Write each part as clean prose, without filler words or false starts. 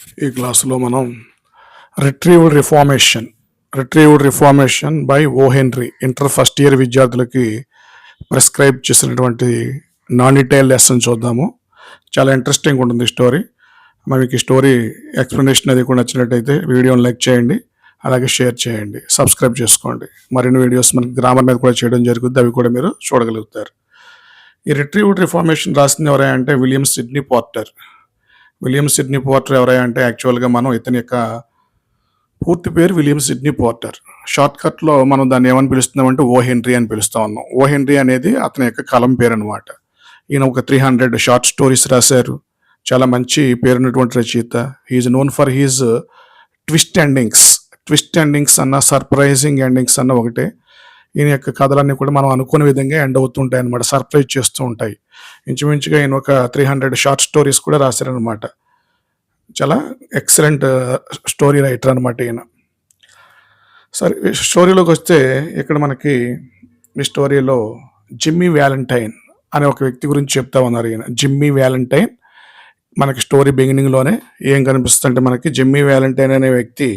ఈ క్లాసులో మనం retrieved reformation by oh henry inter first year విద్యార్థులకి ప్రిస్క్రైబ్ చేసినటువంటి నాన్ డీటెయిల్ లెసన్ చూద్దాము. చాలా ఇంట్రెస్టింగ్ ఉంటుంది స్టోరీ. మనకి స్టోరీ ఎక్స్ప్లెనేషన్ అది కూడా నచ్చినట్టయితే వీడియోని లైక్ చేయండి, అలాగే షేర్ చేయండి, సబ్స్క్రైబ్ చేసుకోండి. మరిన్ని వీడియోస్ మనకి గ్రామర్ మీద కూడా చేయడం జరుగుతుంది, అవి కూడా మీరు చూడగలుగుతారు. ఈ రిట్రీవ్డ్ రిఫార్మేషన్ రాసింది ఎవరైనా అంటే విలియం సిడ్నీ పోర్టర్ ఎవరైనా అంటే యాక్చువల్గా మనం ఇతని యొక్క పూర్తి పేరు విలియం సిడ్నీ పోర్టర్. షార్ట్కట్లో మనం దాన్ని ఏమని పిలుస్తున్నామంటే ఓ హెన్రీ అని పిలుస్తా ఉన్నాం. ఓ హెన్రీ అనేది అతని యొక్క కలం పేరు అనమాట. ఈయన ఒక 300 షార్ట్ స్టోరీస్ రాశారు. చాలా మంచి పేరున్నటువంటి రచయిత. He's known for his twist endings అన్న సర్ప్రైజింగ్ ఎండింగ్స్ అన్న ఒకటే. ఈయన యొక్క కథలన్నీ కూడా మనం అనుకునే విధంగా ఎండ్ అవుతుంటాయి అనమాట, సర్ప్రైజ్ చేస్తూ ఉంటాయి. ఇంచుమించుగా ఈయన ఒక 300 షార్ట్ స్టోరీస్ కూడా రాశారనమాట. చాలా ఎక్సలెంట్ స్టోరీ రైటర్ అనమాట ఈయన. సరే, స్టోరీలోకి వస్తే ఇక్కడ మనకి ఈ స్టోరీలో జిమ్మీ వ్యాలంటైన్ అనే ఒక వ్యక్తి గురించి చెప్తా ఉన్నారు. ఈయన జిమ్మీ వ్యాలంటైన్ మనకి స్టోరీ బిగినింగ్లోనే ఏం కనిపిస్తుందంటే మనకి జిమ్మీ వ్యాలంటైన్ అనే వ్యక్తి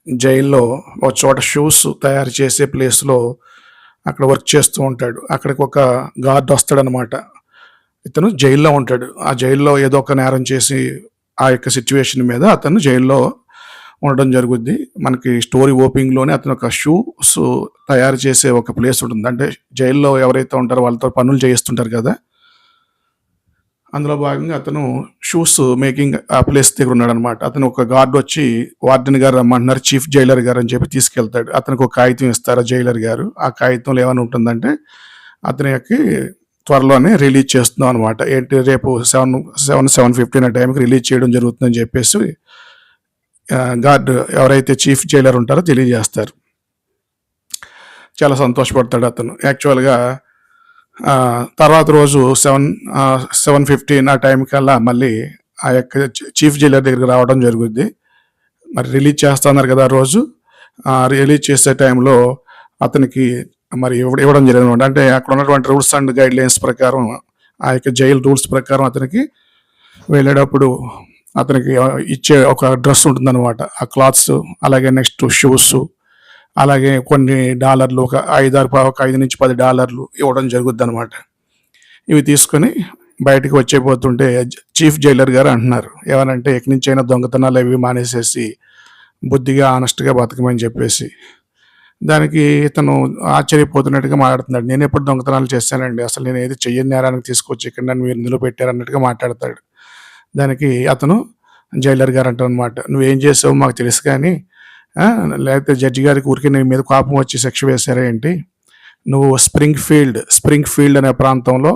జైల్లో ఒక చోట షూస్ తయారు చేసే ప్లేస్లో అక్కడ వర్క్ చేస్తూ ఉంటాడు. అక్కడికి ఒక గార్డ్ వస్తాడనమాట. ఇతను జైల్లో ఉంటాడు. ఆ జైల్లో ఏదో ఒక నేరం చేసి ఆ యొక్క సిచ్యువేషన్ మీద అతను జైల్లో ఉండడం జరుగుద్ది. మనకి స్టోరీ ఓపెనింగ్లోనే అతను ఒక షూస్ తయారు చేసే ఒక ప్లేస్ ఉంటుంది. అంటే జైల్లో ఎవరైతే ఉంటారో వాళ్ళతో పనులు చేయిస్తుంటారు కదా, అందులో భాగంగా అతను షూస్ మేకింగ్ ఆ ప్లేస్ దగ్గర ఉన్నాడు అనమాట. అతను ఒక గార్డ్ వచ్చి వార్డెన్ గారు రమ్మంటున్నారు, చీఫ్ జైలర్ గారు అని చెప్పి తీసుకెళ్తాడు. అతనికి ఒక కాగితం ఇస్తారు జైలర్ గారు. ఆ కాగితంలో ఏమైనా ఉంటుందంటే అతని యొక్క త్వరలోనే రిలీజ్ చేస్తున్నాం అనమాట. ఏంటి, రేపు 7:15 టైంకి రిలీజ్ చేయడం జరుగుతుందని చెప్పేసి గార్డ్ ఎవరైతే చీఫ్ జైలర్ ఉంటారో తెలియజేస్తారు. చాలా సంతోషపడతాడు అతను. యాక్చువల్గా తర్వాత రోజు 7:15 ఆ టైం కల్లా మళ్ళీ ఆ యొక్క చీఫ్ జైలర్ దగ్గరికి రావడం జరుగుద్ది. మరి రిలీజ్ చేస్తున్నారు కదా రోజు. రిలీజ్ చేసే టైంలో అతనికి మరి ఇవ్వడం జరిగింది. అంటే అక్కడ ఉన్నటువంటి రూల్స్ అండ్ గైడ్ లైన్స్ ప్రకారం, ఆ యొక్క జైలు రూల్స్ ప్రకారం అతనికి వెళ్ళేటప్పుడు అతనికి ఇచ్చే ఒక డ్రెస్ ఉంటుందన్నమాట. ఆ క్లాత్స్, అలాగే నెక్స్ట్ షూస్, అలాగే కొన్ని డాలర్లు, ఒక 5 నుంచి 10 డాలర్లు ఇవ్వడం జరుగుద్ది అనమాట. ఇవి తీసుకొని బయటకు వచ్చేపోతుంటే చీఫ్ జైలర్ గారు అంటున్నారు, ఏమనంటే ఎక్కడి నుంచి అయినా దొంగతనాలు అవి మానేసేసి బుద్ధిగా ఆనెస్ట్గా బతకమని చెప్పేసి. దానికి ఇతను ఆశ్చర్యపోతున్నట్టుగా మాట్లాడుతున్నాడు. నేను ఎప్పుడు దొంగతనాలు చేశానండి, అసలు నేను ఏది చెయ్యని నేరానికి తీసుకొచ్చి ఇక్కడ నన్ను మీరు ఇందులో పెట్టారన్నట్టుగా మాట్లాడతాడు. దానికి అతను జైలర్ గారు అంటారు అనమాట, నువ్వేం చేసావు మాకు తెలుసు, కానీ లేకపోతే జడ్జి గారికి ఊరికి నీ మీద కోపం వచ్చి శిక్ష వేశారా ఏంటి? నువ్వు స్ప్రింగ్ ఫీల్డ్ అనే ప్రాంతంలో,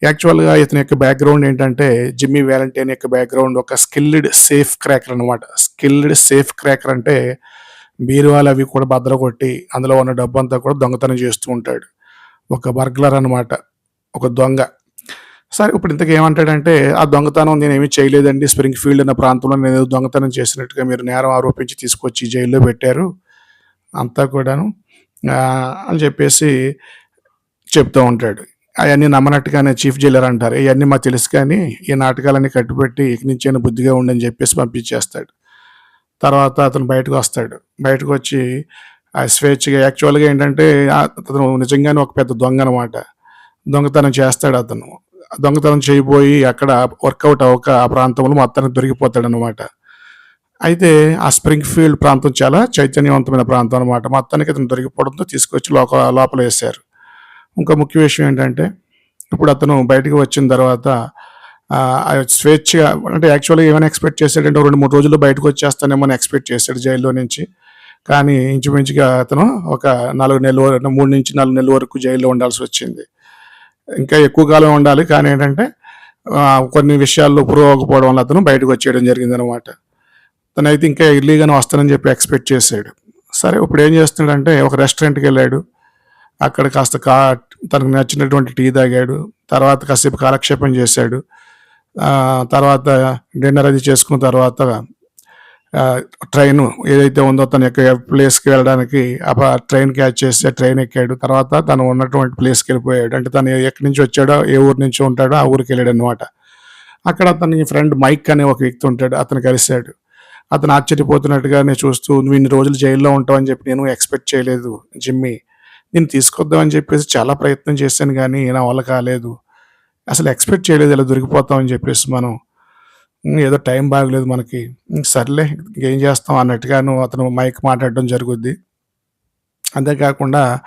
యాక్చువల్గా ఇతని యొక్క బ్యాక్గ్రౌండ్ ఏంటంటే జిమ్మీ వ్యాలంటైన్ యొక్క బ్యాక్గ్రౌండ్ ఒక స్కిల్డ్ సేఫ్ క్రాకర్ అనమాట. స్కిల్డ్ సేఫ్ క్రాకర్ అంటే బీరువాలు అవి కూడా బద్దలు కొట్టి అందులో ఉన్న డబ్బు అంతా కూడా దొంగతనం చేస్తూ ఉంటాడు. ఒక బర్గ్లర్ అనమాట, ఒక దొంగ. సరే, ఇప్పుడు ఇంతకు ఏమంటాడంటే, ఆ దొంగతనం నేనేమీ చేయలేదండి, స్ప్రింగ్ ఫీల్డ్ అనే ప్రాంతంలో నేను దొంగతనం చేసినట్టుగా మీరు నేరం ఆరోపించి తీసుకొచ్చి జైల్లో పెట్టారు అంతా కూడాను అని చెప్పేసి చెప్తూ ఉంటాడు. అవన్నీ నమ్మనట్టుగానే చీఫ్ జైలర్ అంటారు, ఇవన్నీ మాకు తెలుసు, కానీ ఈ నాటకాలన్నీ కట్టుపెట్టి ఇక నుంచి బుద్ధిగా ఉండని చెప్పేసి పంపించేస్తాడు. తర్వాత అతను బయటకు వస్తాడు. బయటకు వచ్చి స్వేచ్ఛగా, యాక్చువల్గా ఏంటంటే అతను నిజంగానే ఒక పెద్ద దొంగ అనమాట. దొంగతనం చేస్తాడు. అతను దొంగతనం చేయబోయి అక్కడ వర్కౌట్ అవ్వక ఆ ప్రాంతంలో మొత్తానికి దొరికిపోతాడు అనమాట. అయితే ఆ స్ప్రింగ్ ఫీల్డ్ ప్రాంతం చాలా చైతన్యవంతమైన ప్రాంతం అనమాట. మొత్తానికి అతను దొరికిపోవడంతో తీసుకొచ్చి లోపల వేశారు. ఇంకా ముఖ్య విషయం ఏంటంటే, ఇప్పుడు అతను బయటకు వచ్చిన తర్వాత స్వేచ్ఛగా, అంటే యాక్చువల్గా ఏమైనా ఎక్స్పెక్ట్ చేశాడంటే 2-3 రోజుల్లో బయటకు వచ్చేస్తానేమో అని ఎక్స్పెక్ట్ చేశాడు జైల్లో నుంచి. కానీ ఇంచుమించుగా అతను ఒక 3 నుంచి 4 నెలల వరకు జైల్లో ఉండాల్సి వచ్చింది. ఇంకా ఎక్కువ కాలం ఉండాలి, కానీ ఏంటంటే కొన్ని విషయాల్లో పురోగకపోవడం వల్ల అతను బయటకు వచ్చేయడం జరిగింది అనమాట. తనైతే ఇంకా ఎర్లీగానే వస్తానని చెప్పి ఎక్స్పెక్ట్ చేశాడు. సరే, ఇప్పుడు ఏం చేస్తున్నాడంటే ఒక రెస్టారెంట్కి వెళ్ళాడు. అక్కడ కాస్త తనకు నచ్చినటువంటి టీ తాగాడు. తర్వాత కాసేపు కాలక్షేపం చేశాడు. తర్వాత డిన్నర్ అది చేసుకున్న తర్వాత ట్రైన్ ఏదైతే ఉందో తన యొక్క ప్లేస్కి వెళ్ళడానికి ట్రైన్ క్యాచ్ చేసి ట్రైన్ ఎక్కాడు. తర్వాత తను ఉన్నటువంటి ప్లేస్కి వెళ్ళిపోయాడు. అంటే తను ఎక్కడి నుంచి వచ్చాడో, ఏ ఊరు నుంచి ఉంటాడో ఆ ఊరికి వెళ్ళాడు అనమాట. అక్కడ అతని ఫ్రెండ్ మైక్ అనే ఒక వ్యక్తి ఉంటాడు. అతను కలిసాడు. అతను ఆశ్చర్యపోతున్నట్టుగానే చూస్తూ, "నువ్వు ఇన్ని రోజులు జైల్‌లో ఉంటావని చెప్పి నేను ఎక్స్‌పెక్ట్ చేయలేదు జిమ్మీ. నిన్ను తీసుకొద్దామని చెప్పేసి చాలా ప్రయత్నం చేశాను గానీ, నా వల్ల కాలేదు. అసలు ఎక్స్‌పెక్ట్ చేయలేదు ఇలా దొరికిపోతామని చెప్పేసి మనం. ఏదో టైం బాగలేదు మనకి. సర్లే ఇంకేం చేస్తాం" అన్నట్టుగాను అతను మైక్ మాట్లాడడం జరుగుద్ది. అంతేకాకుండా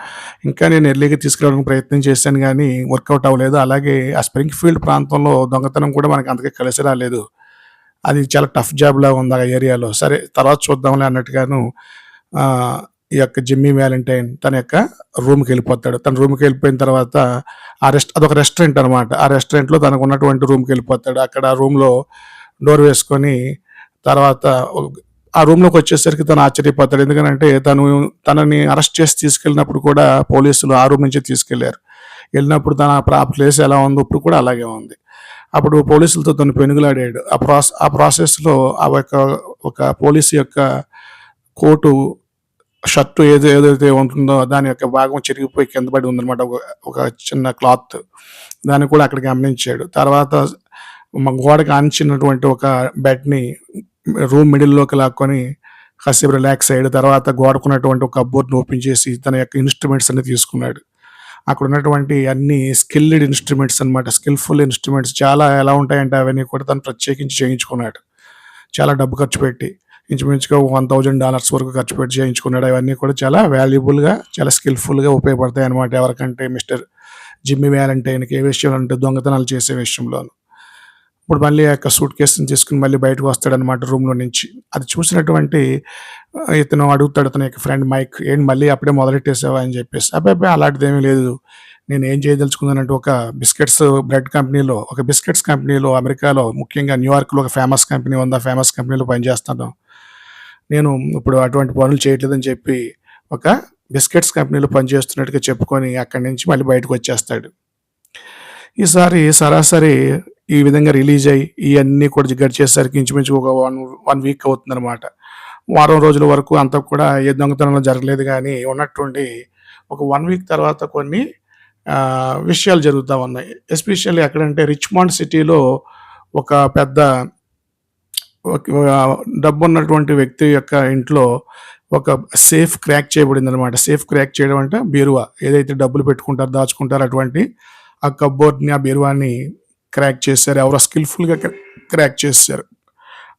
ఇంకా నేను ఎర్లీగా తీసుకురావడానికి ప్రయత్నం చేశాను గానీ, వర్కౌట్ అవ్వలేదు. అలాగే ఆ స్ప్రింగ్‌ఫీల్డ్ ప్రాంతంలో దొంగతనం కూడా మనకు అంతగా కలిసి రాలేదు. అది చాలా టఫ్ జాబ్‌లాగా ఉంది ఆ ఏరియాలో. సరే తర్వాత చూద్దాంలే అన్నట్టుగాను ఈ యొక్క జిమ్మీ వాలంటైన్ తన యొక్క రూమ్‌కెళ్ళిపోతాడు. తన రూమ్‌కెళ్ళిపోయిన తర్వాత అదొక రెస్టారెంట్ అనమాట. ఆ రెస్టారెంట్‌లో తనకున్నటువంటి రూమ్‌కెళ్ళిపోతాడు. అక్కడ ఆ రూమ్‌లో డోర్ వేసుకొని తర్వాత ఆ రూమ్‌లోకొచ్చేసరికి తను ఆశ్చర్యపోతాడు. ఎందుకనంటే తనని అరెస్ట్ చేసి తీసుకెళ్ళినప్పుడు కూడా పోలీసులు ఆ రూమ్ నుంచే తీసుకెళ్లారు. వెళ్ళినప్పుడు ఆ ప్లేస్ ఎలా ఉందో ఇప్పుడు కూడా అలాగే ఉంది. అప్పుడు పోలీసులతో తను పెనుగులాడాడు. ఆ ప్రాసెస్‌లో ఒక పోలీస్ యొక్క కోటు షర్ట్ ఏదైతే ఉంటుందో దాని యొక్క భాగం చిరిగిపోయి కింద పడి ఉందనమాట. ఒక చిన్న క్లాత్. దాన్ని కూడా అక్కడ గమనించాడు. తర్వాత గోడకి ఆనించినటువంటి ఒక బెడ్‌ని రూమ్ మిడిల్‌లోకి లాక్కొని కాసేపు రిలాక్స్ అయ్యాడు. తర్వాత గోడకున్నటువంటి ఒక కప్‌బోర్డ్‌ని ఓపెన్ చేసి తన యొక్క ఇన్‌స్ట్రుమెంట్స్ అన్ని తీసుకున్నాడు. అక్కడ ఉన్నటువంటి అన్ని స్కిల్డ్ ఇన్‌స్ట్రుమెంట్స్ అనమాట. స్కిల్‌ఫుల్ ఇన్‌స్ట్రుమెంట్స్ చాలా ఎలా ఉంటాయంటే అవన్నీ కూడా తను ప్రత్యేకించి చేయించుకున్నాడు. చాలా డబ్బు ఖర్చు పెట్టి. ఇంచుమించుగా $1000 వరకు ఖర్చు పెట్టి చేయించుకున్నాడు. అవన్నీ కూడా చాలా వాల్యుబుల్‌గా, చాలా స్కిల్‌ఫుల్‌గా ఉపయోగపడతాయన్నమాట. ఎవరికంటే మిస్టర్ జిమ్మీ వాలంటైన్‌కి ఏ విషయంలో అంటే దొంగతనాలు చేసే విషయంలోను. ఇప్పుడు మళ్ళీ ఆ యొక్క సూట్ కేస్‌ని తీసుకొని మళ్ళీ బయటకు వస్తాడనమాట రూమ్‌లో నుంచి. అది చూసినటువంటి ఇతను అడుగుతాడు అతని యొక్క ఫ్రెండ్ మైక్, "ఏంటి మళ్ళీ అప్పుడే మొదలెట్టేసావా?" అని చెప్పేసి. "అబ్బబ్బే! అలాంటిదేమీ లేదు. నేనేం చేయదలుచుకున్నానంటే ఒక బిస్కెట్స్ కంపెనీలో అమెరికాలో ముఖ్యంగా న్యూయార్క్‌లో ఒక ఫేమస్ కంపెనీ ఉంది. ఆ ఫేమస్ కంపెనీలో పనిచేస్తాను. నేను ఇప్పుడు అటువంటి పనులు చేయట్లేదని" చెప్పి ఒక బిస్కెట్స్ కంపెనీలో పనిచేస్తున్నట్టుగా చెప్పుకొని అక్కడి నుంచి మళ్ళీ బయటకొచ్చేస్తాడు. ఈసారి సరాసరి ఈ విధంగా రిలీజ్ అయ్యి ఇయన్నీ కూడా గడిచేసరికి ఇంచుమించు ఒక 1 వీక్ అవుతుందనమాట. వారం రోజుల వరకు అంతా కూడా ఏ దొంగతనంలో జరగలేదు గానీ, ఉన్నట్టుండి ఒక 1 వీక్ తర్వాత కొన్ని విషయాలు జరుగుతా ఉన్నాయి. ఎస్పెషల్లీ ఎక్కడంటే రిచ్‌మాండ్ సిటీలో ఒక పెద్ద డబ్బున్నటువంటి వ్యక్తి యొక్క ఇంట్లో ఒక సేఫ్ క్రాక్ చేయబడిందనమాట. సేఫ్ క్రాక్ చేయడం అంటే బీరువా. ఏదైతే డబ్బులు పెట్టుకుంటారో, దాచుకుంటారో అటువంటి ఆ కప్‌బోర్డ్‌ని, ఆ బీరువాని క్రాక్ చేశారు. ఎవరో స్కిల్‌ఫుల్‌గా క్రాక్ చేసేశారు.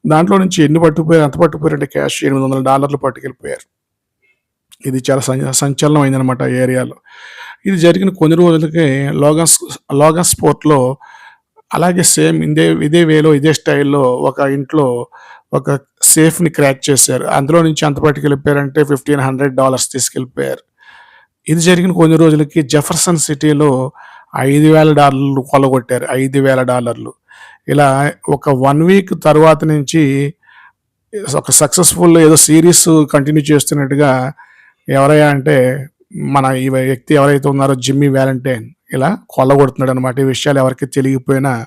దాంట్లో నుంచి ఎన్ని పట్టుకుపోయారు, ఎంత పట్టుకుపోయారంటే క్యాష్ $800 పట్టుకెళ్ళిపోయారు. ఇది చాలా సంచలనం అయిందనమాట ఆ ఏరియాలో. ఇది జరిగిన కొన్ని రోజులకే లోగన్ స్పోర్ట్‌లో అలాగే సేమ్ ఇదే వేలో, ఇదే స్టైల్‌లో ఒక ఇంట్లో ఒక సేఫ్‌ని క్రాక్ చేశారు. అందులో నుంచి ఎంత పట్టుకెళ్ళిపోయారంటే $1500 తీసుకెళ్ళిపోయారు. ఇది జరిగిన కొన్ని రోజులకి జెఫర్సన్ సిటీలో $5000 కొల్లగొట్టారు. $5000 ఇలా ఒక 1 వీక్ తరువాత నుంచి ఒక సక్సెస్‌ఫుల్ ఏదో సీరీస్ కంటిన్యూ చేస్తున్నట్టుగా ఎవరయ్యా అంటే ఈ వ్యక్తి ఎవరైతే ఉన్నారో జిమ్మీ వాలంటైన్ ఇలా కొల్లగొడుతున్నాడనమాట. ఈ విషయాలు ఎవరికీ తెలియకపోయినా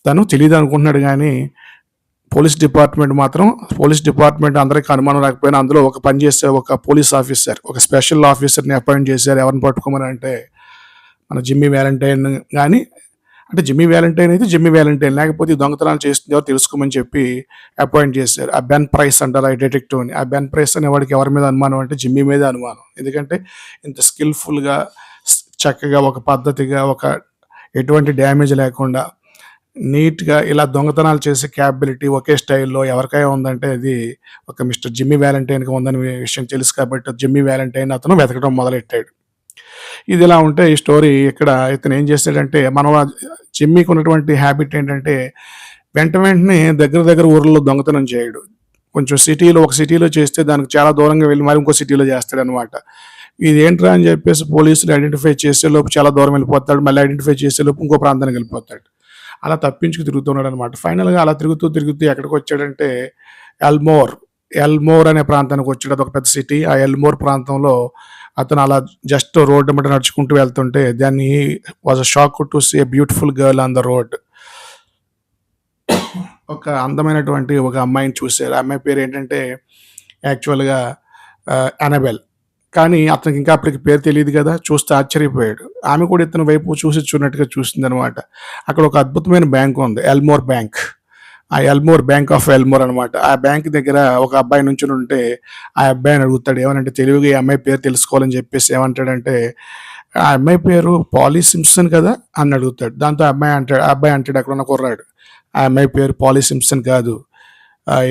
తను తెలీదనుకుంటున్నాడు గానీ పోలీస్ డిపార్ట్మెంట్ అందరికి అనుమానం రాకపోయినా అందులో పనిచేసే ఒక పోలీస్ ఆఫీసర్, ఒక స్పెషల్ ఆఫీసర్‌ని అపాయింట్ చేశారు. ఎవరిని పట్టుకోమని అంటే మన జిమ్మీ వాలంటైన్ గాని అంటే జిమ్మీ వాలంటైన్ అయితే జిమ్మీ వాలంటైన్, లేకపోతే ఈ దొంగతనాలు చేస్తుంది ఎవరో తెలుసుకోమని చెప్పి అపాయింట్ చేశారు. ఆ బెన్ ప్రైస్ అంటారు ఆ డిటెక్టివ్‌ని. ఆ బెన్ ప్రైస్ అనేవాడికి ఎవరి మీద అనుమానం అంటే జిమ్మీ మీదే అనుమానం. ఎందుకంటే ఇంత స్కిల్‌ఫుల్‌గా చక్కగా ఒక పద్ధతిగా ఎటువంటి డ్యామేజ్ లేకుండా నీట్‌గా ఇలా దొంగతనాలు చేసే క్యాపబిలిటీ ఒకే స్టైల్‌లో ఎవరికైనా ఉందంటే అది ఒక మిస్టర్ జిమ్మీ వాలంటైన్‌కి ఉందనే విషయం తెలుసు కాబట్టి జిమ్మీ వాలంటైన్ అతను వెతకడం మొదలెట్టాడు. ఇదిలా ఉంటే ఈ స్టోరీ ఇక్కడ ఇతను ఏం చేశాడంటే జిమ్మీకి ఉన్నటువంటి హ్యాబిట్ ఏంటంటే వెంటనే దగ్గర దగ్గర ఊర్లలో దొంగతనం చేయడు. కొంచెం ఒక సిటీలో చేస్తే దానికి చాలా దూరంగా వెళ్ళి మరి ఇంకో సిటీలో చేస్తాడనమాట. ఇదేంట్రా అని చెప్పేసి పోలీసులు ఐడెంటిఫై చేసేలోపు చాలా దూరం వెళ్ళిపోతాడు. మళ్ళీ ఐడెంటిఫై చేసేలోపు ఇంకో ప్రాంతానికి వెళ్ళిపోతాడు. అలా తప్పించుకు తిరుగుతున్నాడనమాట. ఫైనల్‌గా అలా తిరుగుతూ ఎక్కడికొచ్చాడంటే ఎల్మోర్ అనే ప్రాంతానికి వచ్చాడు. అదొక పెద్ద సిటీ. ఆ ఎల్మోర్ ప్రాంతంలో అతను అలా జస్ట్ రోడ్ ఎమ్మట నడుచుకుంటూ వెళ్తుంటే దాన్ని was a shock to see a beautiful girl on the road. ఒక అందమైనటువంటి ఒక అమ్మాయిని చూసారు. ఆ అమ్మాయి పేరేంటంటే యాక్చువల్‌గా అనబెల్. కానీ అతనికి ఇంకా అప్పటికి పేరు తెలీదు గదా! చూస్తే ఆశ్చర్యపోయాడు. ఆమె కూడా ఇతని వైపు చూసి చూడనట్టుగా చూసిందనమాట. అక్కడ ఒక అద్భుతమైన బ్యాంక్ ఉంది. Elmore bank. ఆ ఎల్మోర్ బ్యాంక్ ఆఫ్ ఎల్మోర్ అనమాట. ఆ బ్యాంక్ దగ్గర ఒక అబ్బాయి నుంచొనుంటే, ఆ అబ్బాయిని అడుగుతాడు. ఏమనంటే తెలివిగా ఈ అమ్మాయి పేరు తెలుసుకోవాలని చెప్పేసి ఏమంటాడంటే, "ఆ అమ్మాయి పేరు పాలీ సింప్సన్ కదా!" అని అడుగుతాడు. దాంతో ఆ అబ్బాయి అంటాడు అక్కడున్న కుర్రాడు. "ఆ అమ్మాయి పేరు పాలీ సింప్సన్ కాదు.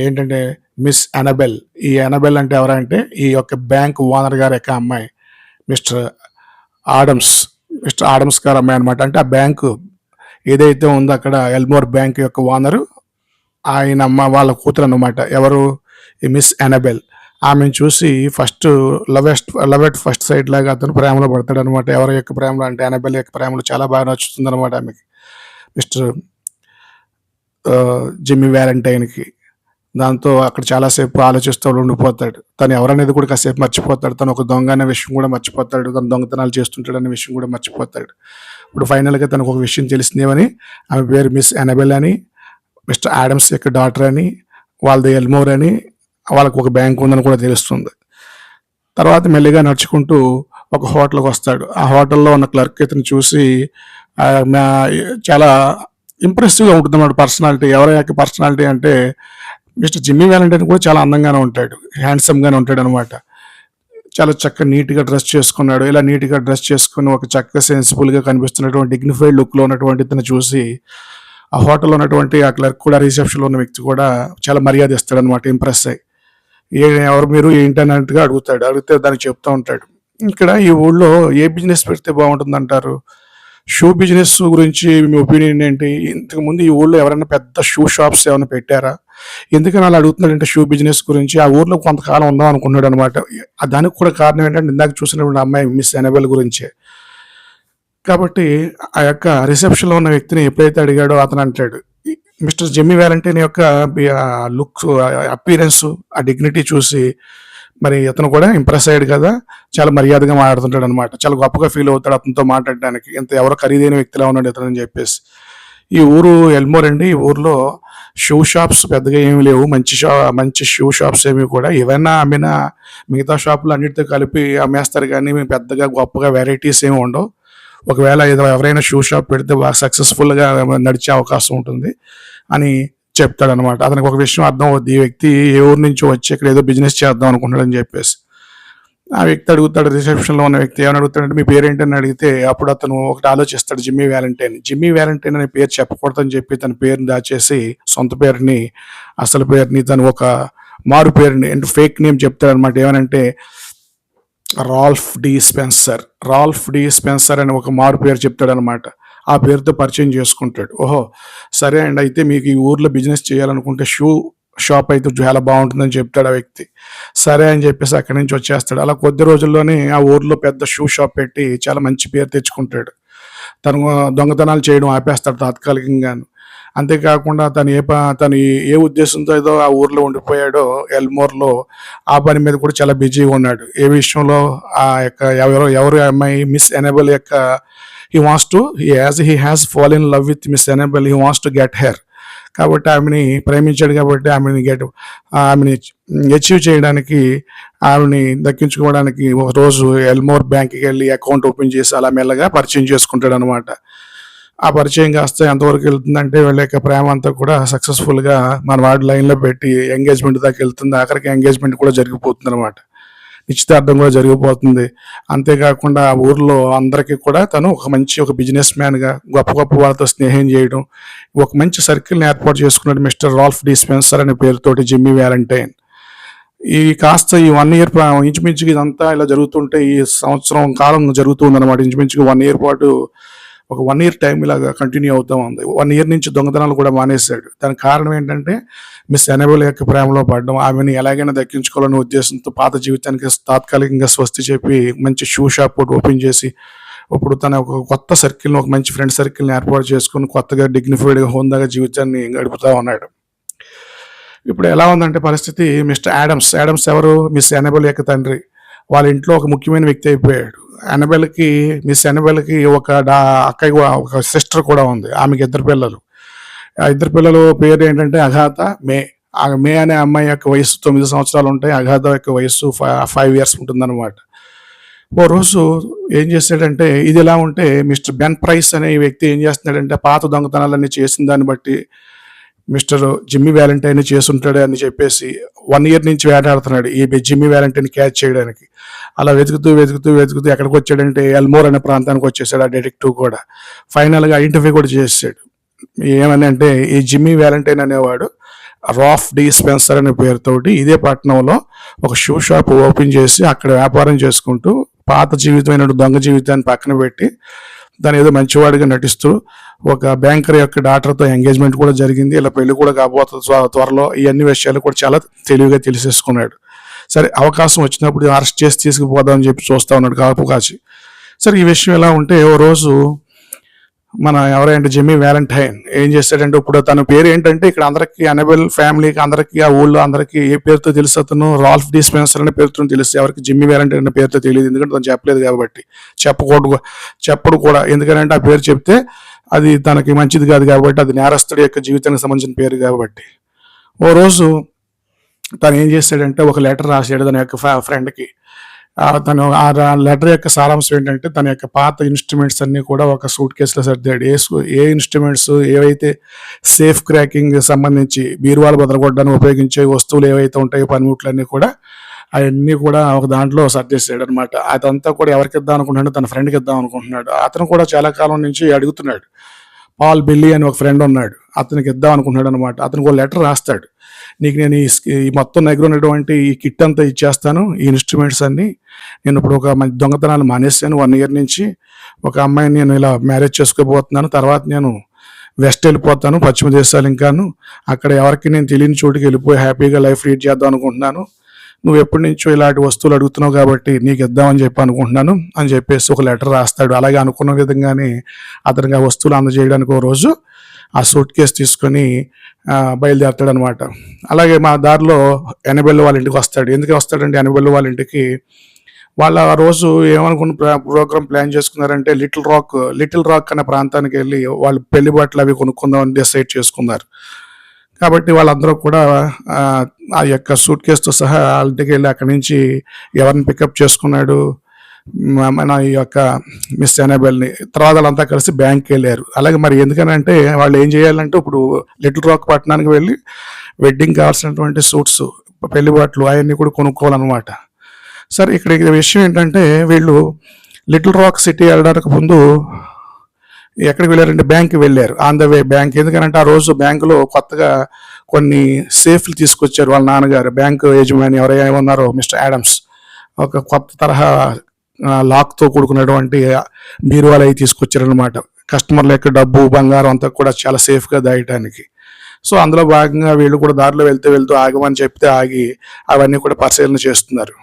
ఏంటంటే మిస్ అనబెల్." ఈ అనబెల్ అంటే ఎవరంటే ఈ యొక్క బ్యాంక్ ఓనర్ గారి యొక్క అమ్మాయి. Mister Adams. మిస్టర్ ఆడమ్స్ గారి అమ్మాయి అనమాట. అంటే ఆ బ్యాంకు ఏదైతే ఉందో అక్కడ ఎల్మోర్ బ్యాంక్ యొక్క ఓనరు ఆయన వాళ్ళ కూతురు అనమాట. ఎవరు? ఈ మిస్ అనబెల్. ఆమెను చూసి first love at first sight లాగా అతను ప్రేమలో పడతాడనమాట. ఎవరి యొక్క ప్రేమలో అంటే అనబెల్ యొక్క ప్రేమలో చాలా బాగా నచ్చుతుందనమాట ఆమెకి. మిస్టర్ జిమ్మీ వ్యాలంటైన్‌కి. దాంతో అక్కడ చాలా సేపు ఆలోచిస్తూ ఉండిపోతాడు. తను ఎవరనేది కూడా కాసేపు మర్చిపోతాడు. తను ఒక దొంగ అనే విషయం కూడా మర్చిపోతాడు. తను దొంగతనాలు చేస్తుంటాడనే విషయం కూడా మర్చిపోతాడు. ఇప్పుడు ఫైనల్‌గా తనకు ఒక విషయం తెలిసిందేమని, ఆమె పేరు మిస్ అనబెల్ అని, మిస్టర్ ఆడమ్స్ యొక్క డాటర్ అని, వాళ్ళది ఎల్మోర్ అని, వాళ్ళకి ఒక బ్యాంక్ ఉందని కూడా తెలుస్తుంది. తర్వాత మెల్లిగా నడుచుకుంటూ ఒక హోటల్‌కి వస్తాడు. ఆ హోటల్‌లో ఉన్న క్లర్క్ ఇతను చూసి చాలా ఇంప్రెసివ్‌గా ఉంటుందన్నమాట పర్సనాలిటీ. ఎవరి యొక్క పర్సనాలిటీ అంటే మిస్టర్ జిమ్మీ వ్యాలంటైన్ కూడా చాలా అందంగానే ఉంటాడు. హ్యాండ్సమ్‌గానే ఉంటాడనమాట. చాలా చక్కగా నీట్‌గా డ్రెస్ చేసుకున్నాడు. ఇలా నీట్‌గా డ్రెస్ చేసుకొని ఒక చక్కగా సెన్సిబుల్‌గా కనిపిస్తున్నటువంటి డిగ్నిఫైడ్ లుక్‌లో ఉన్నటువంటి ఇతను చూసి ఆ హోటల్‌లో ఉన్నటువంటి ఆ క్లర్క్ కూడా రిసెప్షన్‌లో ఉన్న వ్యక్తి కూడా చాలా మర్యాద ఇస్తాడనమాట ఇంప్రెస్ అయ్యి. ఎవరు మీరు ఏంటి అన్నట్టుగా అడుగుతాడు. అడిగితే దానికి చెప్తా ఉంటాడు. ఇక్కడ ఈ ఊళ్ళో ఏ బిజినెస్ పెడితే బాగుంటుందంటారు? షూ బిజినెస్ గురించి మీ ఒపీనియన్ ఏంటి? ఇంతకుముందు ఈ ఊళ్ళో ఎవరైనా పెద్ద షూ షాప్స్ ఏమైనా పెట్టారా? ఎందుకని అలా అడుగుతున్నాడంటే షూ బిజినెస్ గురించి ఆ ఊర్లో కొంతకాలం ఉందాం అనుకున్నాడు అనమాట. దానికి కూడా కారణం ఏంటంటే ఇందాక చూసినటువంటి అమ్మాయి మిస్ అనబెల్ గురించే. కాబట్టి ఆ యొక్క రిసెప్షన్‌లో ఉన్న వ్యక్తిని ఎప్పుడైతే అడిగాడో అతను అంటాడు, మిస్టర్ జిమ్మీ వ్యాలంటైన్ యొక్క లుక్స్, అపియరెన్స్, ఆ డిగ్నిటీ చూసి మరి అతను కూడా ఇంప్రెస్ అయ్యాడు కదా! చాలా మర్యాదగా మాట్లాడుతుంటాడు అనమాట. చాలా గొప్పగా ఫీల్ అవుతాడు అతనితో మాట్లాడడానికి. ఇంత ఎవరో ఖరీదైన వ్యక్తిలా ఉన్నాడు ఇతను అని చెప్పేసి. ఈ ఊరు ఎల్మోర్ అండి. ఈ ఊర్లో షూ షాప్స్ పెద్దగా ఏమి లేవు. మంచి షూ షాప్స్ ఏమి కూడా ఏవైనా అమ్మినా మిగతా షాపులు అన్నిటితో కలిపి అమ్మేస్తారు కానీ పెద్దగా గొప్పగా వెరైటీస్ ఏమి ఉండవు. ఒకవేళ ఎవరైనా షూ షాప్ పెడితే బాగా సక్సెస్ఫుల్‌గా నడిచే అవకాశం ఉంటుంది అని చెప్తాడనమాట. అతనికి ఒక విషయం అర్థం అవుద్ది. ఈ వ్యక్తి ఏ ఊరు నుంచో వచ్చి ఇక్కడ ఏదో బిజినెస్ చేద్దాం అనుకుంటున్నాడని చెప్పేసి. ఆ వ్యక్తి అడుగుతాడు, రిసెప్షన్‌లో ఉన్న వ్యక్తి ఏమని అడుగుతాడంటే, మీ పేరేంటని అడిగితే అప్పుడు అతను ఒకటి ఆలోచిస్తాడు, జిమ్మీ వ్యాలంటైన్. జిమ్మీ వ్యాలంటైన్ అనే పేరు చెప్పకూడదని చెప్పి తన పేరుని దాచేసి సొంత పేరుని, అసలు పేరుని తను ఒక మారు పేరుని అంటే ఫేక్ నేమ్ చెప్తాడనమాట. ఏమనంటే రాల్ఫ్ డి స్పెన్సర్ అని ఒక మారు పేరు చెప్తాడనమాట. ఆ పేరుతో పరిచయం చేసుకుంటాడు. ఓహో! సరే అండి. అయితే మీకు ఈ ఊర్లో బిజినెస్ చేయాలనుకుంటే షూ షాప్ అయితే చాలా బాగుంటుందని చెప్తాడు ఆ వ్యక్తి. సరే అని చెప్పేసి అక్కడి నుంచి వచ్చేస్తాడు. అలా కొద్ది రోజుల్లోనే ఆ ఊర్లో పెద్ద షూ షాప్ పెట్టి చాలా మంచి పేరు తెచ్చుకుంటాడు. తను దొంగతనాలు చేయడం ఆపేస్తాడు తాత్కాలికంగాను. అంతేకాకుండా తను ఏ ఉద్దేశంతో ఏదో ఆ ఊర్లో ఉండిపోయాడో ఎల్మోర్‌లో, ఆ పని మీద కూడా చాలా బిజీగా ఉన్నాడు. ఏ విషయంలో ఆ యొక్క ఎవరు అమ్మాయి మిస్ ఎనబెల్ యొక్క he has fallen in love with Miss Annabel. He wants to get her. కాబట్టి ఆమెని ప్రేమించాడు కాబట్టి ఆమెని అచీవ్ చేయడానికి, ఆమెని దక్కించుకోవడానికి ఒక రోజు ఎల్మోర్ బ్యాంక్‌కి వెళ్ళి అకౌంట్ ఓపెన్ చేసి అలా మెల్లగా పరిచయం చేసుకుంటాడనమాట. ఆ పరిచయం కాస్త ఎంతవరకు వెళ్తుందంటే వీళ్ళ యొక్క ప్రేమ అంతా కూడా సక్సెస్ఫుల్‌గా మన వాడి లైన్‌లో పెట్టి ఎంగేజ్‌మెంట్ దాకా వెళ్తుంది. ఆఖరికి ఎంగేజ్‌మెంట్ కూడా జరిగిపోతుందనమాట. నిశ్చితార్థం కూడా జరిగిపోతుంది. అంతేకాకుండా ఆ ఊర్లో అందరికీ కూడా తను ఒక బిజినెస్ మ్యాన్‌గా గొప్ప వాళ్ళతో స్నేహం చేయడం, ఒక మంచి సర్కిల్‌ని ఏర్పాటు చేసుకున్నాడు మిస్టర్ రాల్ఫ్ డి స్పెన్సర్ అనే పేరుతోటి జిమ్మీ వ్యాలంటైన్. ఈ 1 ఇయర్ ఇంచుమించుగా ఇదంతా ఇలా జరుగుతుంటే ఈ సంవత్సరం కాలం జరుగుతుందనమాట. ఇంచుమించుగా 1 ఇయర్ పాటు ఒక 1 ఇయర్ టైం ఇలాగా కంటిన్యూ అవుతా ఉంది. 1 ఇయర్ నుంచి దొంగతనాలు కూడా మానేశాడు. దానికి కారణం ఏంటంటే మిస్ ఎనబెల్ యొక్క ప్రేమలో పడడం, ఆమెని ఎలాగైనా దక్కించుకోవాలనే ఉద్దేశంతో పాత జీవితానికి తాత్కాలికంగా స్వస్తి చెప్పి మంచి షూ షాప్ ఒకటి ఓపెన్ చేసి ఇప్పుడు తన ఒక కొత్త సర్కిల్‌ని, ఒక మంచి ఫ్రెండ్ సర్కిల్‌ని ఏర్పాటు చేసుకొని కొత్తగా డిగ్నిఫైడ్‌గా హోందాగా జీవితాన్ని గడుపుతా ఉన్నాడు. ఇప్పుడు ఎలా ఉందంటే పరిస్థితి, యాడమ్స్ ఎవరు? మిస్ ఎనబెల్ యొక్క తండ్రి. వాళ్ళ ఇంట్లో ఒక ముఖ్యమైన వ్యక్తి అయిపోయాడు. మిస్ ఎనబెల్‌కి అక్కయ్య, ఒక సిస్టర్ కూడా ఉంది. ఆమెకి 2 పిల్లలు. ఆ 2 పిల్లలు పేరు ఏంటంటే అగాథ, మే. మే అనే అమ్మాయి యొక్క వయస్సు 9 సంవత్సరాలు ఉంటాయి. అగాథ యొక్క వయస్సు 5 ఇయర్స్ ఉంటుందన్నమాట. ఓ రోజు ఏం చేశాడంటే, ఇది ఇలా ఉంటే మిస్టర్ బెన్ ప్రైస్ అనే ఈ వ్యక్తి ఏం చేస్తున్నాడంటే, పాత దొంగతనాలన్నీ చేసిన దాన్ని బట్టి మిస్టర్ జిమ్మీ వ్యాలంటైన్ చేసుంటాడు అని చెప్పేసి 1 ఇయర్ నుంచి వేటాడుతున్నాడు ఈ జిమ్మీ వ్యాలంటైన్ క్యాచ్ చేయడానికి. అలా వెతుకుతూ ఎక్కడికి వచ్చాడంటే ఎల్మోర్ అనే ప్రాంతానికి వచ్చేసాడు ఆ డిటెక్టివ్ కూడా. ఫైనల్గా ఐడెంటిఫై కూడా చేసాడు. ఏమని అంటే, ఈ జిమ్మీ వ్యాలంటైన్ అనేవాడు రాఫ్ డి స్పెన్సర్ అనే పేరుతోటి ఇదే పట్టణంలో ఒక షూ షాప్ ఓపెన్ చేసి అక్కడ వ్యాపారం చేసుకుంటూ పాత జీవితమైన దొంగ జీవితాన్ని పక్కన పెట్టి దాని ఏదో మంచివాడిగా నటిస్తూ ఒక బ్యాంకర్ యొక్క డాటర్తో ఎంగేజ్మెంట్ కూడా జరిగింది. ఇలా పెళ్లి కూడా కాబోతుంది త్వరలో. ఈ అన్ని విషయాలు కూడా చాలా తెలివిగా తెలిసేసుకున్నాడు. సరే, అవకాశం వచ్చినప్పుడు అరెస్ట్ చేసి తీసుకుపోదామని చెప్పి చూస్తా ఉన్నాడు కాపు కాచి. సరే, ఈ విషయం ఎలా ఉంటే ఓ రోజు మన ఎవరైనా జిమ్మీ వ్యాలంటైన్ ఏం చేస్తాడంటే, ఇప్పుడు తన పేరు ఏంటంటే ఇక్కడ అందరికీ అనబెల్ ఫ్యామిలీకి అందరికీ ఆ ఊళ్ళో అందరికీ ఏ పేరుతో తెలుసు, అతను రాల్ఫ్ డి స్పెన్సర్ అనే పేరుతో తెలుసు. ఎవరికి జిమ్మీ వ్యాలంటైన్ అనే పేరుతో తెలియదు, ఎందుకంటే తను చెప్పలేదు కాబట్టి. చెప్పడు కూడా, ఎందుకంటే ఆ పేరు చెప్తే అది తనకి మంచిది కాదు కాబట్టి, అది నేరస్తుడి యొక్క జీవితానికి సంబంధించిన పేరు కాబట్టి. ఓ రోజు తను ఏం చేశాడంటే ఒక లెటర్ రాసాడు తన యొక్క ఫ్రెండ్కి. తను ఆ లెటర్ యొక్క సారాంశం ఏంటంటే, తన యొక్క పాత ఇన్స్ట్రుమెంట్స్ అన్ని కూడా ఒక సూట్ కేసులో సర్దాడు. ఏ ఇన్స్ట్రుమెంట్స్ ఏవైతే సేఫ్ క్రాకింగ్ సంబంధించి బీరువాలు బదలగొట్టడానికి ఉపయోగించే వస్తువులు ఏవైతే ఉంటాయో పనిముట్లన్నీ కూడా అవన్నీ కూడా ఒక దాంట్లో సర్దేశాడు అనమాట. అదంతా కూడా ఎవరికి ఇద్దాం అనుకుంటున్నాడు, తన ఫ్రెండ్కి ఇద్దాం అనుకుంటున్నాడు. అతను కూడా చాలా కాలం నుంచి అడుగుతున్నాడు. పాల్ బిల్లీ అని ఒక ఫ్రెండ్ ఉన్నాడు, అతనికి ఇద్దాం అనుకుంటున్నాడు అనమాట. అతనికి ఒక లెటర్ రాస్తాడు, నీకు నేను ఈ మొత్తం దగ్గర ఉన్నటువంటి ఈ కిట్ అంతా ఇచ్చేస్తాను, ఈ ఇన్స్ట్రుమెంట్స్ అన్ని. నేను ఇప్పుడు ఒక మంచి దొంగతనాలు మానేసాను 1 ఇయర్ నుంచి. ఒక అమ్మాయిని నేను ఇలా మ్యారేజ్ చేసుకోబోతున్నాను, తర్వాత నేను వెస్ట్ వెళ్ళిపోతాను, పశ్చిమ దేశాలు. ఇంకాను అక్కడ ఎవరికి నేను తెలియని చోటుకి వెళ్ళిపోయి హ్యాపీగా లైఫ్ లీడ్ చేద్దాం అనుకుంటున్నాను. నువ్వు ఎప్పటి నుంచో ఇలాంటి వస్తువులు అడుగుతున్నావు కాబట్టి నీకు ఇద్దామని చెప్పి అనుకుంటున్నాను అని చెప్పేసి ఒక లెటర్ రాస్తాడు. అలాగే అనుకున్న విధంగానే అతనికి ఆ వస్తువులు అందజేయడానికి ఒక రోజు ఆ సూట్ కేసు తీసుకొని బయలుదేరతాడు అనమాట. అలాగే మా దారిలో ఎనబెల్ వాళ్ళ ఇంటికి వస్తాడు. ఎందుకు వస్తాడంటే, ఎనబెల్ వాళ్ళ ఇంటికి వాళ్ళ ఆ రోజు ఏమనుకున్న ప్రోగ్రామ్ ప్లాన్ చేసుకున్నారంటే, లిటిల్ రాక్ అనే ప్రాంతానికి వెళ్ళి వాళ్ళు పెళ్లి బట్టలు అవి కొనుక్కుందామని డిసైడ్ చేసుకున్నారు. కాబట్టి వాళ్ళందరూ కూడా ఆ యొక్క సూట్ కేసుతో సహా వాళ్ళ ఇంటికి వెళ్ళి అక్కడి నుంచి ఎవరిని పికప్ చేసుకున్నాడు, మన ఈ యొక్క మిస్ ఎనబెల్ని. తర్వాత వాళ్ళంతా కలిసి బ్యాంక్కి వెళ్ళారు. అలాగే మరి ఎందుకనంటే వాళ్ళు ఏం చేయాలంటే, ఇప్పుడు లిటిల్ రాక్ పట్టణానికి వెళ్ళి వెడ్డింగ్ కావాల్సినటువంటి సూట్స్, పెళ్లి బట్టలు అవన్నీ కూడా కొనుక్కోవాలన్నమాట. సరే, ఇక్కడ విషయం ఏంటంటే, వీళ్ళు లిటిల్ రాక్ సిటీ వెళ్ళడానికి ముందు ఎక్కడికి వెళ్ళారంటే బ్యాంక్కి వెళ్ళారు. On the way bank. ఎందుకంటే ఆ రోజు బ్యాంకులో కొత్తగా కొన్ని సేఫ్లు తీసుకొచ్చారు వాళ్ళ నాన్నగారు. బ్యాంకు యజమాని ఎవరైనా ఉన్నారో మిస్టర్ యాడమ్స్ ఒక కొత్త తరహా లాక్తో కూడుకున్నటువంటి బీరువాలు అవి తీసుకొచ్చారనమాట. కస్టమర్ల యొక్క డబ్బు, బంగారం అంతా కూడా చాలా సేఫ్గా దాయటానికి. సో అందులో భాగంగా వీళ్ళు కూడా దారిలో వెళ్తూ ఆగమని చెప్తే ఆగి అవన్నీ కూడా పరిశీలన చేస్తున్నారు.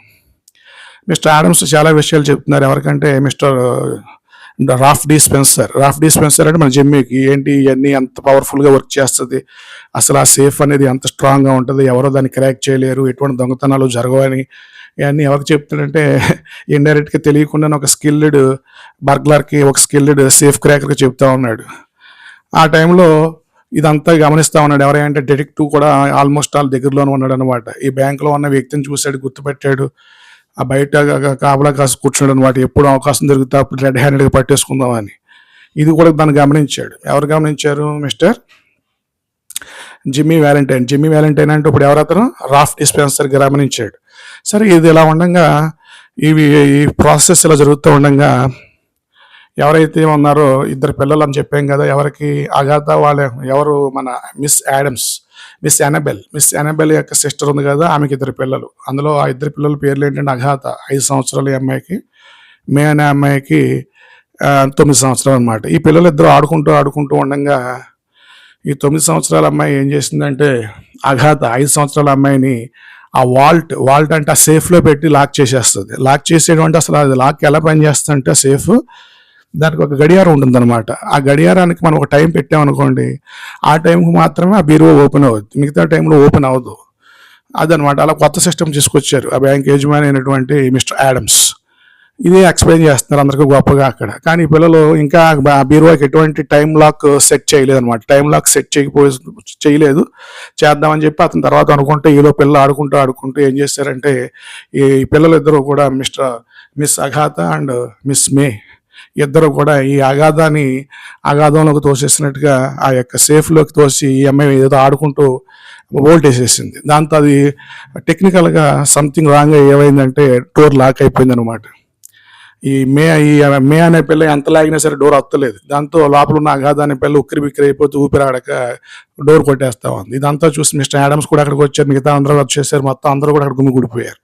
మిస్టర్ యాడమ్స్ చాలా విషయాలు చెప్తున్నారు. ఎవరికంటే మిస్టర్ రాఫ్ డి స్పెన్సర్ అంటే మన జిమ్మీకి ఏంటి ఇవన్నీ ఎంత పవర్ఫుల్గా వర్క్ చేస్తుంది, అసలు ఆ సేఫ్ అనేది ఎంత స్ట్రాంగ్గా ఉంటుంది, ఎవరో దాన్ని క్రాక్ చేయలేరు, ఎటువంటి దొంగతనాలు జరగవని ఇవన్నీ ఎవరికి చెప్తాడంటే, ఇండైరెక్ట్గా తెలియకుండా ఒక స్కిల్డ్ బర్గ్లర్కి, ఒక స్కిల్డ్ సేఫ్ క్రాకర్కి చెప్తా ఉన్నాడు. ఆ టైంలో ఇదంతా గమనిస్తూ ఉన్నాడు ఎవరైనా డిటెక్టివ్ కూడా ఆల్మోస్ట్ వాళ్ళ దగ్గరలోనే ఉన్నాడు అనమాట. ఈ బ్యాంకులో ఉన్న వ్యక్తిని చూశాడు, గుర్తుపెట్టాడు. ఆ బయట కాపలా కాసి కూర్చున్నాడు అనమాట. ఎప్పుడు అవకాశం దొరికితే అప్పుడు రెడ్ హ్యాండెడ్గా పట్టేసుకుందామని. ఇది కూడా దాన్ని గమనించాడు. ఎవరు గమనించారు? మిస్టర్ జిమ్మీ వ్యాలంటైన్ అంటే ఇప్పుడు ఎవరతను? రాఫ్ డి స్పెన్సర్ గమనించాడు. సరే, ఇది ఇలా ఉండగా ఈ ప్రాసెస్ ఇలా జరుగుతూ ఉండగా ఎవరైతే ఉన్నారో ఇద్దరు పిల్లలు అని చెప్పాం కదా, ఎవరికి అగాథా ఎవరు మన మిస్ ఎనబెల్ యొక్క సిస్టర్ ఉంది కదా, ఆమెకి 2 పిల్లలు. అందులో ఆ 2 పిల్లల పేర్లు ఏంటంటే, అగాథా 5 సంవత్సరాల అమ్మాయికి, మే అనే అమ్మాయికి 9 సంవత్సరాలు అనమాట. ఈ పిల్లలు ఇద్దరు ఆడుకుంటూ ఉండగా ఈ 9 సంవత్సరాల అమ్మాయి ఏం చేసిందంటే, అగాథా 5 సంవత్సరాల అమ్మాయిని ఆ వాల్ట్ అంటే ఆ సేఫ్లో పెట్టి లాక్ చేసేస్తుంది. లాక్ చేసేయడం అంటే అసలు అది లాక్ ఎలా పనిచేస్తుందంటే, ఆ సేఫ్ దానికి ఒక గడియారం ఉంటుందన్నమాట. ఆ గడియారానికి మనం ఒక టైం పెట్టామనుకోండి, ఆ టైంకి మాత్రమే ఆ బీరువా ఓపెన్ అవుతుంది, మిగతా టైంలో ఓపెన్ అవ్వదు. అదనమాట. అలా కొత్త సిస్టమ్ తీసుకొచ్చారు ఆ బ్యాంక్ యజమాని అయినటువంటి మిస్టర్ యాడమ్స్. ఇదే ఎక్స్‌ప్లెయిన్ చేస్తున్నారు అందరికి గొప్పగా అక్కడ. కానీ ఈ పిల్లలు ఇంకా బీరువాకి ఎటువంటి టైమ్ లాక్ సెట్ చేయలేదనమాట. టైమ్ లాక్ సెట్ చేయలేదు. చేద్దామని చెప్పి అతను తర్వాత అనుకుంటే ఈలోపు పిల్లలు ఆడుకుంటూ ఏం చేశారంటే ఈ పిల్లలిద్దరూ కూడా మిస్ అగాథ అండ్ మిస్ మే ఇద్దరు కూడా ఈ అగాధంలోకి తోసేసినట్టుగా ఆ యొక్క సేఫ్‌లోకి తోసి ఈ అమ్మాయి ఏదో ఆడుకుంటూ వోల్టేసేసింది. దాంతో అది టెక్నికల్‌గా సంథింగ్ రాంగ్‌గా ఏమైందంటే డోర్ లాక్ అయిపోయిందనమాట. ఈ మే అనే పిల్ల ఎంత లాగినా సరే డోర్ వత్తలేదు. దాంతో లోపల ఉన్న అగాధ అనే పిల్ల ఉక్కిరిబిక్కిరి అయిపోతూ ఊపిరాడక డోర్ కొట్టేస్తా ఉంది. ఇదంతా చూసి మిస్టర్ యాడమ్స్ కూడా అక్కడికి వచ్చారు. మిగతా అందరూ వచ్చేసారు. మొత్తం అందరూ కూడా అక్కడ గుమిగూడిపోయారు.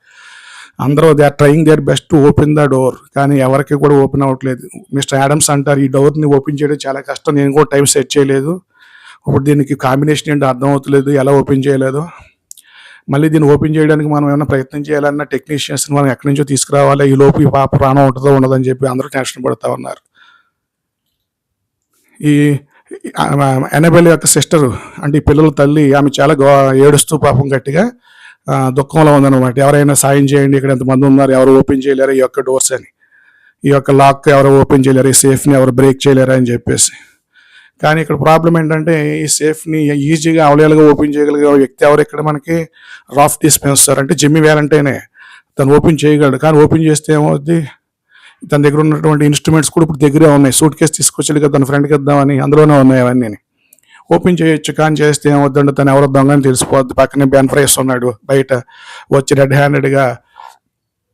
అందరూ they are trying their best to open the door. కానీ ఎవరికి కూడా ఓపెన్ అవ్వట్లేదు. మిస్టర్ యాడమ్స్ అంటారు, ఈ డోర్ని ఓపెన్ చేయడం చాలా కష్టం, నేను కూడా టైం సెట్ చేయలేదు, ఇప్పుడు దీనికి కాంబినేషన్ ఏంటో అర్థం అవుతలేదు, ఎలా ఓపెన్ చేయలేదు, మళ్ళీ దీన్ని ఓపెన్ చేయడానికి మనం ఏమైనా ప్రయత్నం చేయాలన్నా టెక్నీషియన్స్ని మనం ఎక్కడి నుంచో తీసుకురావాలి, ఈ లోపు ఈ పాప ప్రాణం ఉంటుందో ఉండదని చెప్పి అందరూ టెన్షన్ పడుతూ ఉన్నారు. ఈ ఎనబెల్ యొక్క సిస్టరు అంటే ఈ పిల్లల తల్లి, ఆమె చాలా ఏడుస్తూ పాపం గట్టిగా దుఃఖంలో ఉందన్నమాట. ఎవరైనా సాయం చేయండి, ఇక్కడ ఎంతమంది ఉన్నారు, ఎవరు ఓపెన్ చేయలేరు ఈ యొక్క డోర్స్ అని, ఈ యొక్క లాక్ ఎవరు ఓపెన్ చేయలేరు, ఈ సేఫ్ని ఎవరు బ్రేక్ చేయలేరు అని చెప్పేసి. కానీ ఇక్కడ ప్రాబ్లం ఏంటంటే ఈ సేఫ్ని ఈజీగా అవలేలుగా ఓపెన్ చేయగలిగే వ్యక్తి ఎవరు ఇక్కడ మనకి, రాఫ్ డిస్పెన్సర్ అంటే జిమ్మీ వ్యాలంటైనే. తను ఓపెన్ చేయగలడు. కానీ ఓపెన్ చేస్తే ఏమవుద్ది, తన దగ్గర ఉన్నటువంటి ఇన్స్ట్రుమెంట్స్ కూడా ఇప్పుడు దగ్గరే ఉన్నాయి. సూట్ కేసు తీసుకొచ్చాడు కదా తన ఫ్రెండ్కి ఇద్దామని, అందులోనే ఉన్నాయి అవన్నీ. ఓపెన్ చేయొచ్చు, కానీ చేస్తే ఏమవుతుందంటే తను ఎవరో దొంగని తెలిసిపోద్ది. పక్కనే బెన్ ఫ్రైస్ ఉన్నాడు బయట, వచ్చి రెడ్ హ్యాండెడ్గా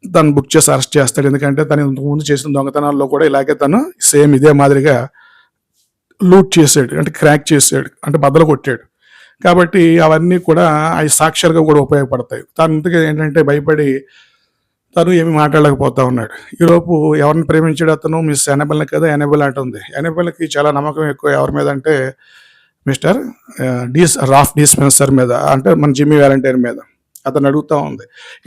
తను బుక్ చేసి అరెస్ట్ చేస్తాడు. ఎందుకంటే తను ఇంతకుముందు చేసిన దొంగతనాల్లో కూడా ఇలాగే తను సేమ్ ఇదే మాదిరిగా లూట్ చేసాడు, అంటే క్రాక్ చేసాడు, అంటే బద్దలు కొట్టాడు. కాబట్టి అవన్నీ కూడా అవి సాక్ష్యాలుగా కూడా ఉపయోగపడతాయి. తను ఇంతగా ఏంటంటే భయపడి తను ఏమి మాట్లాడలేకపోతా ఉన్నాడు. ఈలోపు ఎవరిని ప్రేమించాడు అతను, మిస్ ఎనబెల్ని కదా. ఎనబెల్ అంటుంది, ఎనబెల్కి చాలా నమ్మకం ఎక్కువ ఎవరి మీద అంటే మిస్టర్ రాఫ్ డిస్పెన్సర్ మీద, అంటే మన జిమ్మీ వ్యాలంటైన్ మీద. అతను అడుగుతూ ఉంది,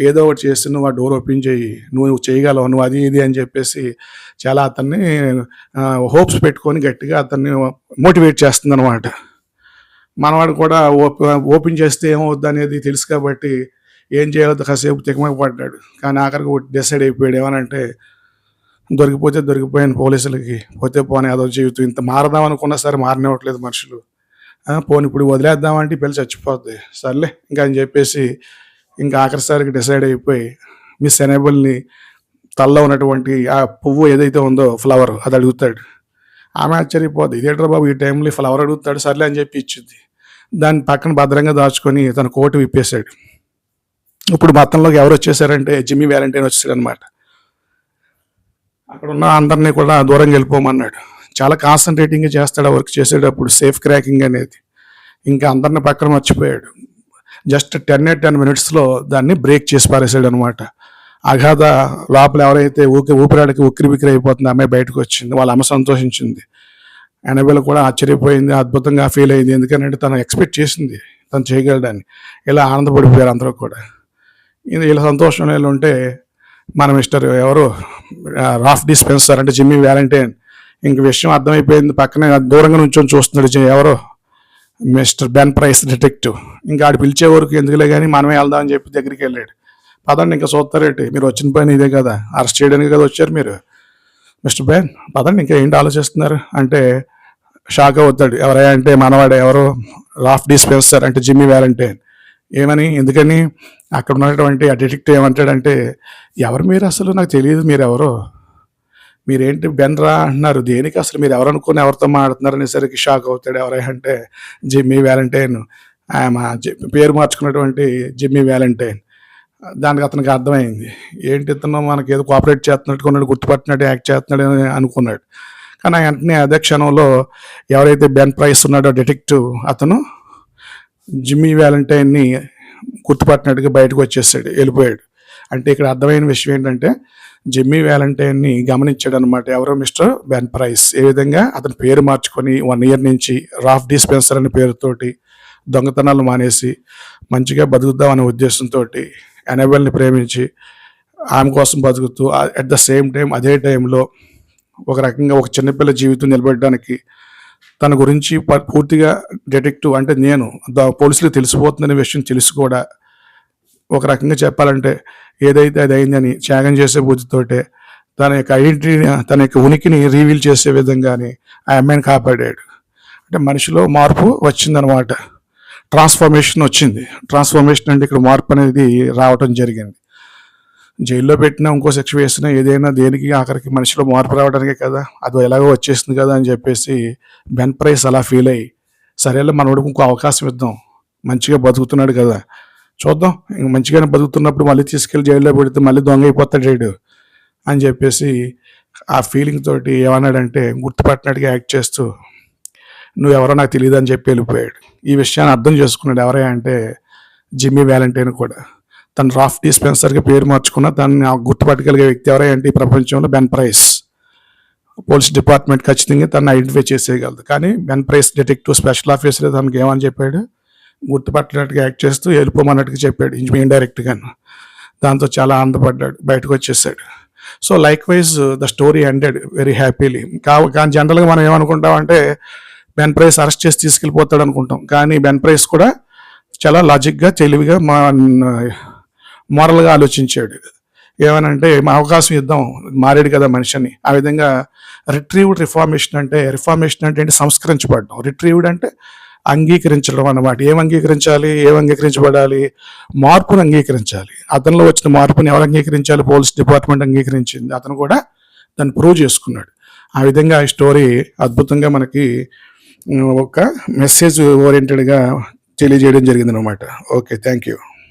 ఏదో ఒకటి చేసి నువ్వు ఆ డోర్ ఓపెన్ చేయి, నువ్వు చేయగలవు, నువ్వు అది ఇది అని చెప్పేసి చాలా అతన్ని హోప్స్ పెట్టుకొని గట్టిగా అతన్ని మోటివేట్ చేస్తుంది అనమాట. మనవాడు కూడా ఓపెన్ చేస్తే ఏమవుద్ది అనేది తెలుసు కాబట్టి ఏం చేయాలో కాసేపు తికమక పడ్డాడు. కానీ ఆఖరికి డిసైడ్ అయిపోయాడు, ఏమనంటే దొరికిపోతే దొరికిపోయాను పోలీసులకి, పోతే పోనీ అదో జీవితం, ఇంత మారదాం అనుకున్నా సరే మారనివ్వట్లేదు మనుషులు, పోనీ ఇప్పుడు వదిలేద్దామంటే పిల్లలు చచ్చిపోద్ది, సర్లే ఇంకా అని చెప్పేసి ఇంకా ఆఖరిసారికి డిసైడ్ అయిపోయి మిస్ ఎనేబుల్ని తల్లో ఉన్నటువంటి ఆ పువ్వు ఏదైతే ఉందో ఫ్లవర్ అది అడుగుతాడు. ఆమె ఆశ్చర్యపోద్ది, ఇదేంట్రా బాబు ఈ టైంలో ఫ్లవర్ అడుగుతాడు, సర్లే అని చెప్పి ఇచ్చింది. దాన్ని పక్కన భద్రంగా దాచుకొని తన కోటు విప్పేశాడు. ఇప్పుడు మొత్తంలోకి ఎవరు వచ్చేసారంటే జిమ్మీ వ్యాలంటైన్ వచ్చాడు అనమాట. అక్కడ ఉన్న అందరినీ కూడా దూరంగా వెళ్ళిపోమన్నాడు. చాలా కాన్సన్ట్రేటింగ్గా చేస్తాడు ఆ వర్క్ చేసేటప్పుడు, సేఫ్ క్రాకింగ్ అనేది. ఇంకా అందరిని పక్కన మర్చిపోయాడు. జస్ట్ 10 minutesలో దాన్ని బ్రేక్ చేసి పారేసాడు అనమాట. అగాధ లోపల ఎవరైతే ఊపిరాడికి ఉక్కిరిబిక్కిరి అయిపోతుంది అమ్మాయి బయటకు వచ్చింది. వాళ్ళ అమ్మ సంతోషించింది. ఎనబెల్ కూడా ఆశ్చర్యపోయింది, అద్భుతంగా ఫీల్ అయింది. ఎందుకంటే తను ఎక్స్పెక్ట్ చేసింది తను చేయగలడని. ఇలా ఆనందపడిపోయారు అందరూ కూడా. ఇలా సంతోషంలో ఉంటే మన మిస్టర్ ఎవరు రాఫ్ డిస్పెన్సర్ అంటే జిమ్మీ వ్యాలంటైన్ ఇంక విషయం అర్థమైపోయింది. పక్కనే దూరంగా నుంచొని చూస్తున్నాడు ఎవరో మిస్టర్ బెన్ ప్రైస్ డిటెక్టివ్. ఇంకా ఆడు పిలిచే వరకు ఎందుకులే కానీ మనమే వెళ్దామని చెప్పి దగ్గరికి వెళ్ళాడు. పదండి ఇంకా చూస్తారేంటి, మీరు వచ్చిన పని ఇదే కదా, అరెస్ట్ చేయడానికి కదా వచ్చారు మీరు, మిస్టర్ బెన్ పదండి ఇంకా ఏంటి ఆలోచిస్తున్నారు అంటే షాక్ అవుతాడు. ఎవరైనా అంటే మనవాడే ఎవరు, రాఫ్ డిస్పెన్సర్ అంటే జిమ్మీ వ్యాలంటైన్. ఏమని, ఎందుకని, అక్కడ ఉన్నటువంటి ఆ డిటెక్టివ్ ఏమంటాడంటే, ఎవరు మీరు అసలు, నాకు తెలియదు మీరు ఎవరో, మీరేంటి బెన్ రా అంటున్నారు, దేనికి అసలు మీరు ఎవరు అనుకుని ఎవరితో మాట్లాడుతున్నారు అనేసరికి షాక్ అవుతాడు. ఎవరైనా జిమ్మీ వ్యాలంటైన్, మా పేరు మార్చుకున్నటువంటి జిమ్మీ వ్యాలంటైన్. దానికి అతనికి అర్థమైంది, ఏంటి ఇతను మనకి ఏదో కోఆపరేట్ చేస్తున్నట్టు కొన్నాడు, గుర్తుపట్టినట్టు యాక్ట్ చేస్తున్నాడు అని అనుకున్నాడు. కానీ వెంటనే అదే క్షణంలో ఎవరైతే బెన్ ప్రైస్ ఉన్నాడో డిటెక్టివ్, అతను జిమ్మీ వ్యాలంటైన్ని గుర్తుపట్టినట్టుగా బయటకు వచ్చేసాడు, వెళ్ళిపోయాడు. అంటే ఇక్కడ అర్థమైన విషయం ఏంటంటే జిమ్మీ వ్యాలంటైన్ని గమనించాడు అనమాట ఎవరో మిస్టర్ బెన్ ప్రైస్. ఏ విధంగా అతని పేరు మార్చుకొని 1 year నుంచి రాఫ్ డిస్పెన్సర్ అనే పేరుతోటి దొంగతనాలు మానేసి మంచిగా బతుకుద్దాం అనే ఉద్దేశంతో ఎనబెల్ని ప్రేమించి ఆమె కోసం బతుకుతూ అట్ ద సేమ్ టైం అదే టైంలో ఒక రకంగా ఒక చిన్నపిల్ల జీవితం నిలబెట్టడానికి తన గురించి పూర్తిగా డిటెక్టివ్ అంటే నేను పోలీసులకు తెలిసిపోతుందనే విషయం తెలుసు కూడా, ఒక రకంగా చెప్పాలంటే ఏదైతే అది అయిందని త్యాగం చేసే బుద్ధితోటే తన యొక్క ఐడెంటిటీని, తన యొక్క ఉనికిని రివీల్ చేసే విధంగానే ఆ అమ్మాయిని కాపాడాడు. అంటే మనిషిలో మార్పు వచ్చిందనమాట. ట్రాన్స్ఫర్మేషన్ వచ్చింది. ట్రాన్స్ఫర్మేషన్ అంటే ఇక్కడ మార్పు అనేది రావటం జరిగింది. జైల్లో పెట్టినా, ఇంకో శిక్ష వేసినా, ఏదైనా దేనికి ఆఖరికి మనిషిలో మార్పు రావడానికే కదా, అది ఎలాగో వచ్చేసింది కదా అని చెప్పేసి బెన్ ప్రైస్ అలా ఫీల్ అయ్యి, సరేలే మనోడికి ఇంకో అవకాశం ఇద్దాం, మంచిగా బతుకుతున్నాడు కదా, చూద్దాం, ఇంక మంచిగానే బతుకుతున్నప్పుడు మళ్ళీ తీసుకెళ్ళి జైల్లో పెడితే మళ్ళీ దొంగ అయిపోతాడు రేడు అని చెప్పేసి ఆ ఫీలింగ్ తోటి ఏమన్నాడంటే, గుర్తుపట్టినట్టుగా యాక్ట్ చేస్తూ నువ్వెవరో నాకు తెలియదు అని చెప్పి వెళ్ళిపోయాడు. ఈ విషయాన్ని అర్థం చేసుకున్నాడు ఎవరైనా అంటే జిమ్మీ వ్యాలంటైన్ కూడా. తను రాఫ్ డిస్పెన్సర్గా పేరు మార్చుకున్న తనని గుర్తుపట్టగలిగే వ్యక్తి ఎవరైనా అంటే ఈ ప్రపంచంలో బెన్ ప్రైస్. పోలీస్ డిపార్ట్మెంట్ ఖచ్చితంగా తను ఐడెంటిఫై చేసేయగలదు. కానీ Ben price detective special officer తనకి ఏమని చెప్పాడు, గుర్తుపట్టినట్టుగా యాక్ట్ చేస్తూ వెళ్ళిపోమన్నట్టుగా చెప్పాడు ఇండైరెక్ట్గాను. దాంతో చాలా ఆనందపడ్డాడు, బయటకు వచ్చేసాడు. So like wise the story ended very happily. కానీ జనరల్గా మనం ఏమనుకుంటామంటే బెన్ ప్రైస్ అరెస్ట్ చేసి తీసుకెళ్ళిపోతాడు అనుకుంటాం. కానీ బెన్ ప్రైస్ కూడా చాలా లాజిక్గా, తెలివిగా, మోరల్గా ఆలోచించాడు. ఏమనంటే మా అవకాశం ఇద్దాం, మారాడు కదా మనిషిని. ఆ విధంగా రిట్రీవ్డ్ రిఫార్మేషన్ అంటే ఏంటి, సంస్కరించబడడం. రిట్రీవ్డ్ అంటే అంగీకరించడం అన్నమాట. ఏం అంగీకరించబడాలి, మార్పును అంగీకరించాలి. అతనిలో వచ్చిన మార్పుని ఎవరు అంగీకరించాలి, పోలీస్ డిపార్ట్మెంట్ అంగీకరించింది. అతను కూడా దాన్ని ప్రూవ్ చేసుకున్నాడు. ఆ విధంగా ఈ స్టోరీ అద్భుతంగా మనకి ఒక మెసేజ్ ఓరియంటెడ్గా తెలియజేయడం జరిగింది అనమాట. Okay, thank you.